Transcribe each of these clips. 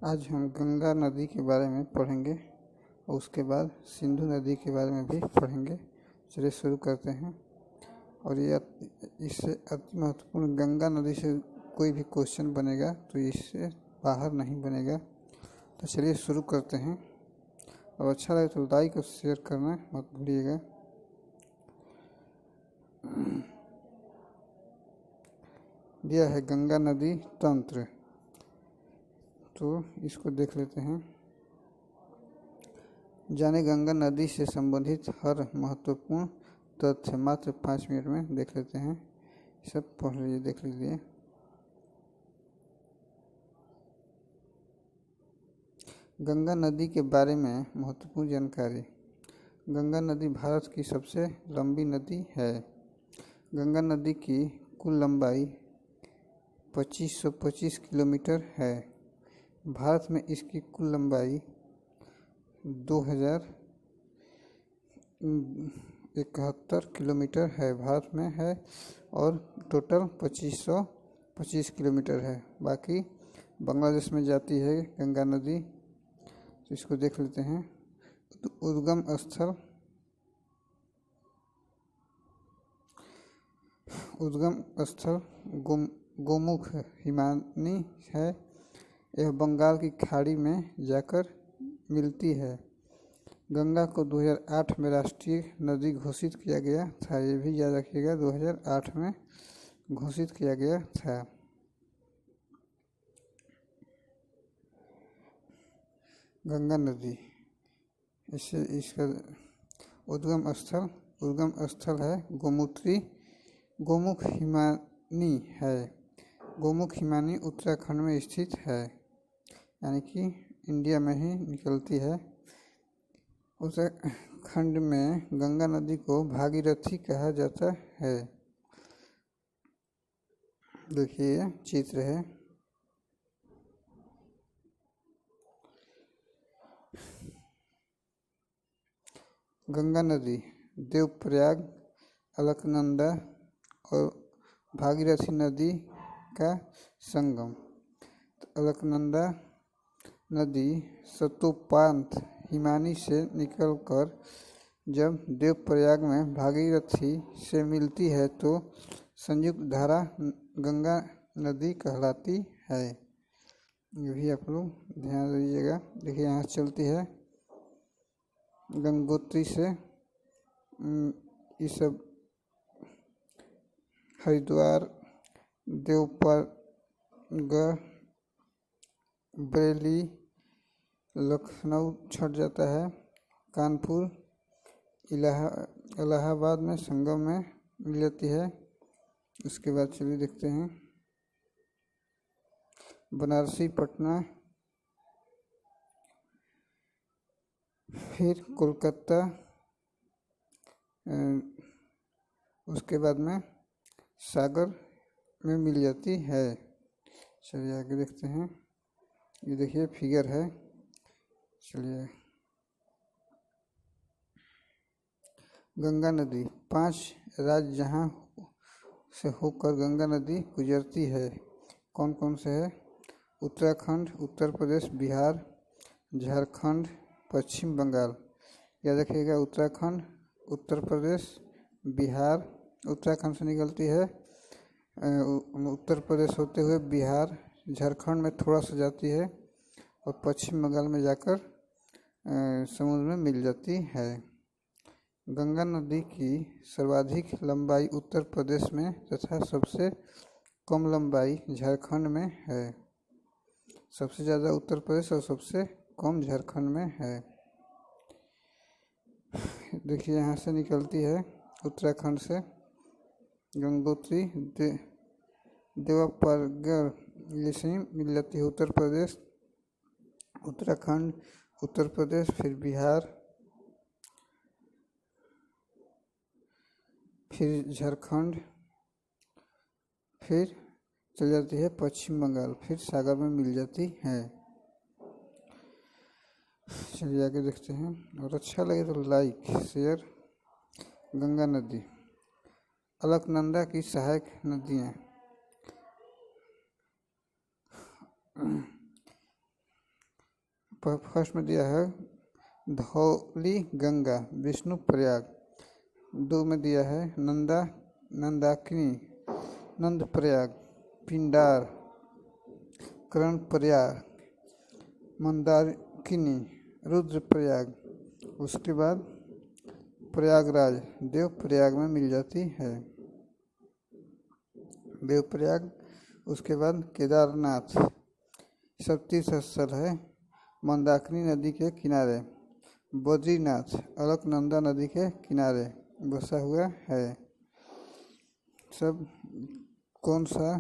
आज हम गंगा नदी के बारे में पढ़ेंगे और उसके बाद सिंधु नदी के बारे में भी पढ़ेंगे। चलिए शुरू करते हैं। और ये इससे अति महत्वपूर्ण गंगा नदी से कोई भी क्वेश्चन बनेगा तो इससे बाहर नहीं बनेगा। तो चलिए शुरू करते हैं। और अच्छा लगे तो लाइक और शेयर करना मत भूलिएगा। दिया है गंगा नदी तंत्र, तो इसको देख लेते हैं। जाने गंगा नदी से संबंधित हर महत्वपूर्ण तथ्य मात्र 5 मिनट में देख लेते हैं। सब पढ़ लीजिए, देख लीजिए। गंगा नदी के बारे में महत्वपूर्ण जानकारी। गंगा नदी भारत की सबसे लंबी नदी है। गंगा नदी की कुल लंबाई 2525 किलोमीटर है। भारत में इसकी कुल लंबाई 2071 किलोमीटर है, भारत में है, और टोटल 2525 किलोमीटर है। बाकी बांग्लादेश में जाती है गंगा नदी, तो इसको देख लेते हैं। उद्गम स्थल गोमुख हिमानी है। यह बंगाल की खाड़ी में जाकर मिलती है। गंगा को 2008 में राष्ट्रीय नदी घोषित किया गया था। ये भी याद रखिएगा, 2008 में घोषित किया गया था। गंगा नदी इसका उद्गम स्थल है गोमुख हिमानी है। गोमुख हिमानी उत्तराखंड में स्थित है, यानी कि इंडिया में ही निकलती है। उत्तराखंड में गंगा नदी को भागीरथी कहा जाता है। देखिए चित्र है। गंगा नदी देवप्रयाग, अलकनंदा और भागीरथी नदी का संगम। अलकनंदा नदी सतोपांत हिमानी से निकलकर जब देवप्रयाग में भागीरथी से मिलती है तो संयुक्त धारा गंगा नदी कहलाती है। ये भी आप लोग ध्यान दीजिएगा। देखिए यहाँ चलती है गंगोत्री से, ये सब हरिद्वार, देवप्रयाग, बरेली, लखनऊ छट जाता है, कानपुर, इलाहाबाद में संगम में मिल जाती है। उसके बाद चलिए देखते हैं बनारसी, पटना, फिर कोलकाता, उसके बाद में सागर में मिल जाती है। चलिए आगे देखते हैं। ये देखिए फिगर है। चलिए गंगा नदी 5 राज्य जहाँ से होकर गंगा नदी गुजरती है। कौन कौन से है? उत्तराखंड, उत्तर प्रदेश, बिहार, झारखंड, पश्चिम बंगाल। याद रखिएगा, उत्तराखंड, उत्तर प्रदेश, बिहार। उत्तराखंड से निकलती है, उत्तर प्रदेश होते हुए बिहार, झारखंड में थोड़ा सा जाती है और पश्चिम बंगाल में जाकर समुद्र में मिल जाती है। गंगा नदी की सर्वाधिक लंबाई उत्तर प्रदेश में तथा सबसे कम लंबाई झारखंड में है। सबसे ज़्यादा उत्तर प्रदेश और सबसे कम झारखंड में है। देखिए यहाँ से निकलती है उत्तराखंड से गंगोत्री, देवप्रयाग से मिल जाती है उत्तर प्रदेश, उत्तराखंड, उत्तर प्रदेश, फिर बिहार, फिर झारखंड, फिर चल जाती है पश्चिम बंगाल, फिर सागर में मिल जाती है। चलिए आगे देखते हैं। और अच्छा लगे तो लाइक शेयर। गंगा नदी अलकनंदा की सहायक नदियाँ। फर्स्ट में दिया है धौली गंगा विष्णु प्रयाग, 2 में दिया है नंदाकिनी नंद प्रयाग, पिंडार कर्ण प्रयाग, मंदाकिनी रुद्र प्रयाग। उसके बाद प्रयागराज देव प्रयाग में मिल जाती है, देव प्रयाग। उसके बाद केदारनाथ सब तीर्थ स्थल है मंदाकिनी नदी के किनारे। बद्रीनाथ अलकनंदा नदी के किनारे बसा हुआ है। सब कौन सा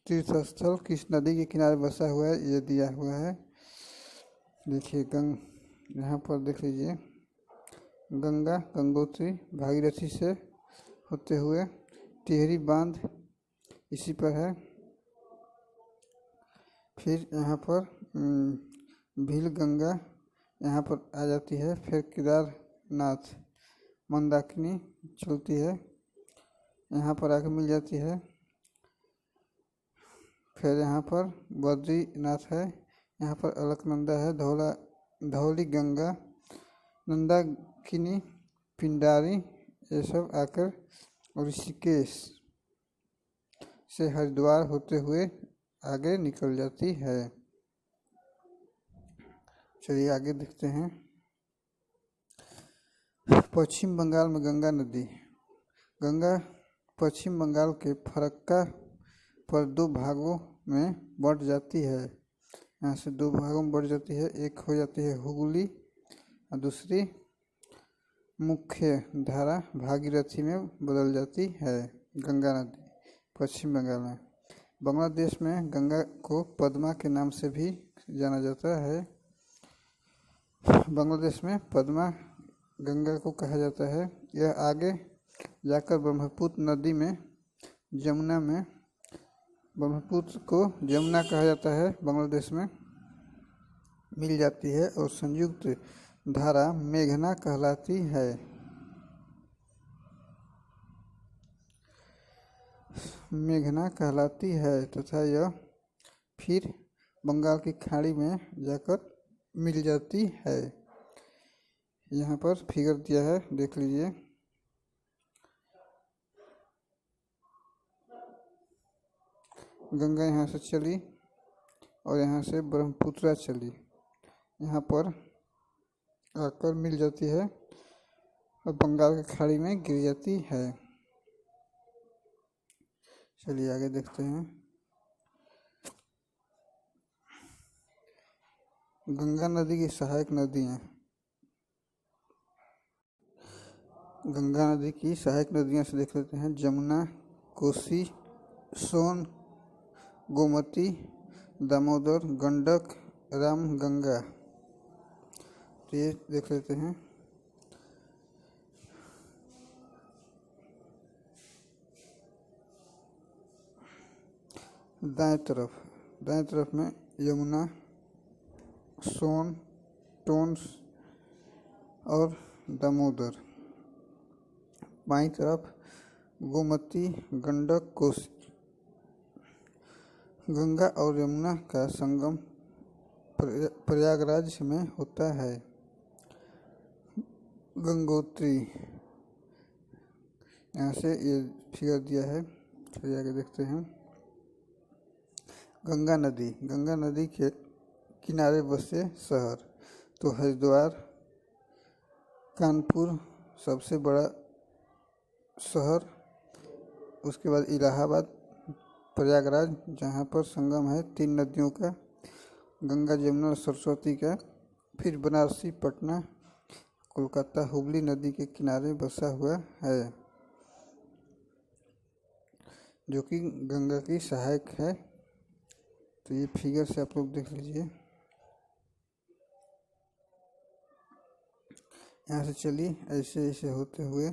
तीर्थ स्थल किस नदी के किनारे बसा हुआ है ये दिया हुआ है। देखिए यहाँ पर देख लीजिए, गंगा गंगोत्री भागीरथी से होते हुए टिहरी बांध इसी पर है। फिर यहाँ पर भील गंगा यहाँ पर आ जाती है। फिर केदारनाथ मंदाकिनी चलती है, यहाँ पर आकर मिल जाती है। फिर यहाँ पर बद्रीनाथ है, यहाँ पर अलकनंदा है, धौली गंगा, नंदाकिनी, पिंडारी ये सब आकर ऋषिकेश से हरिद्वार होते हुए आगे निकल जाती है। चलिए आगे देखते हैं। पश्चिम बंगाल में गंगा नदी। गंगा पश्चिम बंगाल के फरक्का पर 2 भागों में बढ़ जाती है। यहाँ से 2 भागों में बढ़ जाती है, एक हो जाती है हुगली और दूसरी मुख्य धारा भागीरथी में बदल जाती है। गंगा नदी पश्चिम बंगाल में। बांग्लादेश में गंगा को पद्मा के नाम से भी जाना जाता है। बांग्लादेश में पद्मा गंगा को कहा जाता है। यह आगे जाकर ब्रह्मपुत्र नदी में जमुना में, ब्रह्मपुत्र को जमुना कहा जाता है, बांग्लादेश में मिल जाती है और संयुक्त धारा मेघना कहलाती है। मेघना कहलाती है तथा यह फिर बंगाल की खाड़ी में जाकर मिल जाती है। यहाँ पर फिगर दिया है, देख लीजिए। गंगा यहाँ से चली और यहाँ से ब्रह्मपुत्रा चली, यहाँ पर आकर मिल जाती है और बंगाल की खाड़ी में गिर जाती है। चलिए आगे देखते हैं। गंगा नदी की सहायक नदियाँ। गंगा नदी की सहायक नदियाँ से देख लेते हैं। जमुना, कोसी, सोन, गोमती, दामोदर, गंडक, रामगंगा। तो ये देख लेते हैं। दाएं तरफ में यमुना, सोन, टोन्स और दामोदर। बाईं तरफ गोमती, गंडक, कोसी। गंगा और यमुना का संगम प्रयागराज में होता है। गंगोत्री यहाँ से ये फिगर दिया है। चलिए आगे देखते हैं। गंगा नदी के किनारे बसे शहर तो हरिद्वार, कानपुर सबसे बड़ा शहर, उसके बाद इलाहाबाद, प्रयागराज जहाँ पर संगम है 3 नदियों का, गंगा, जमुना और सरस्वती का। फिर बनारसी, पटना, कोलकाता हुगली नदी के किनारे बसा हुआ है, जो कि गंगा की सहायक है। तो ये फिगर से आप लोग देख लीजिए। यहाँ से चलिए ऐसे ऐसे होते हुए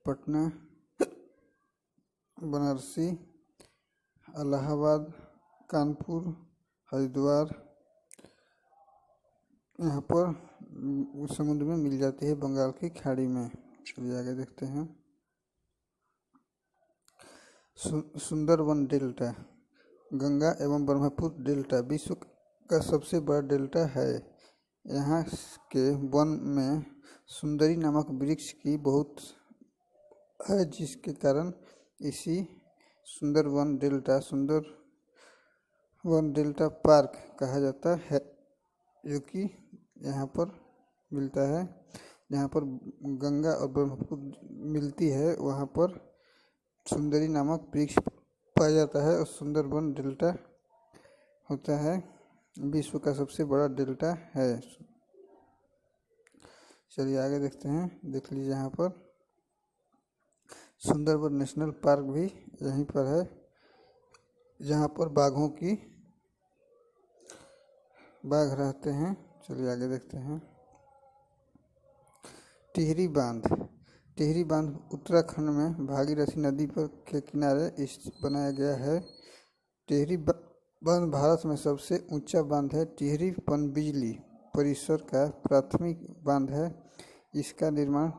पटना, बनारसी, इलाहाबाद, कानपुर, हरिद्वार यहाँ पर समुद्र में मिल जाती है, बंगाल की खाड़ी में। चलिए आगे देखते हैं। सुंदरबन डेल्टा। गंगा एवं ब्रह्मपुत्र डेल्टा विश्व का सबसे बड़ा डेल्टा है। यहाँ के वन में सुंदरी नामक वृक्ष की बहुत है, जिसके कारण इसी सुंदर वन डेल्टा पार्क कहा जाता है, जो कि यहाँ पर मिलता है। जहाँ पर गंगा और ब्रह्मपुत्र मिलती है वहाँ पर सुंदरी नामक वृक्ष पाया जाता है और सुंदरबन डेल्टा होता है, विश्व का सबसे बड़ा डेल्टा है। चलिए आगे देखते हैं। देख लीजिए यहाँ पर सुंदरबन नेशनल पार्क भी यहीं पर है, जहाँ पर बाघ रहते हैं। चलिए आगे देखते हैं। टिहरी बांध उत्तराखंड में भागीरथी नदी के किनारे बनाया गया है। टिहरी बांध भारत में सबसे ऊंचा बांध है। टिहरी पनबिजली परिसर का प्राथमिक बांध है। इसका निर्माण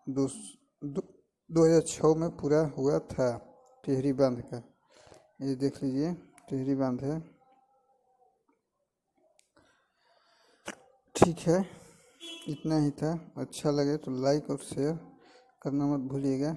2006 में पूरा हुआ था। टिहरी बांध का ये देख लीजिए, टिहरी बांध है। ठीक है, इतना ही था। अच्छा लगे तो लाइक और शेयर करना मत भूलिएगा।